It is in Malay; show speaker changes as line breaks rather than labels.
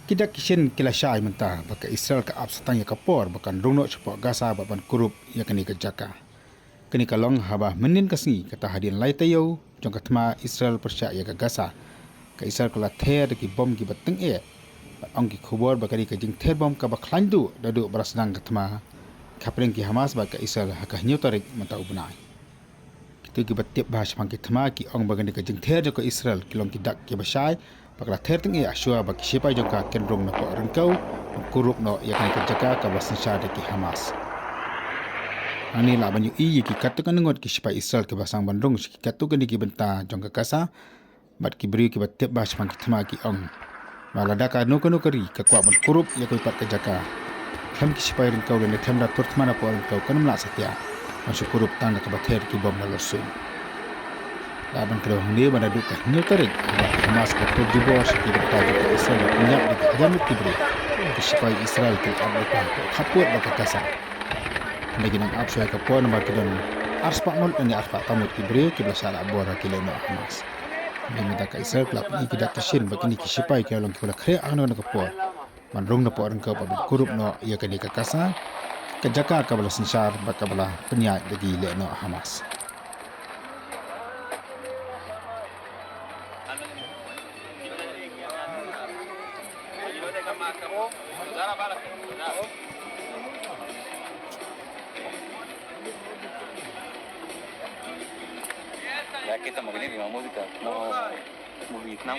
Kita kishin kila syai mentah baka Israel ka absatang ya kapor bakan rungno cepo Gaza baban kurup ya kini kejaka. Kini kalong haba menin kasni kata hadian lai tayo jong katma Israel persya ya ka Gaza. Ka Israel kala ther ki bom ki bateng e. Ong ki khubor bakari ka jing ther bom ka baklandu dadu berasnang katma. Kapring ki Hamas baka Israel haka nyutarik mata ubnai. Kitu ki batip bahas pangki tma ki ong bagani ka jing ther ka Israel kilong ki dak ki basai bakla ther ting e asua baki sipai jong ka kenrong na po rengkau kurup no ya kan kejaka ka basin syada ki Hamas. Ani la banyu i ki katukan ngot ki sipai Israel ke basang bandung ki katukan ki benta jong ka kasa bat ki beri ki batip bahas pangki tma ki ong. Malada ka no kari ka kwa ban kurup ya ko pat kejaka. Ham ki sipai rengkau dan temda turtmana po rengkau kan mla satya. Masuk kurup tanda ka bather ki bom na losun. Laban kedua ini pada duka nyutarik Hamas ke Tujibor seperti bertaja ke Israel punya di Jamut Kibri supaya Israel ke Amerika kaput baka kasa. Lagi nang absya ke pon nomor kedua arspak mul ini arspak Tamut Kibri ke belasala bora ke leno Hamas. Diminta ke Israel kelap ini tidak kesin begini ke supaya ke long kula kre angno ke pon. Manrung na po orang ke pabrik kurup no ia ke kasa kejaka ke belas insar baka belah penyak bagi leno Hamas.
Ya que estamos viendo la música, no muy Vietnam.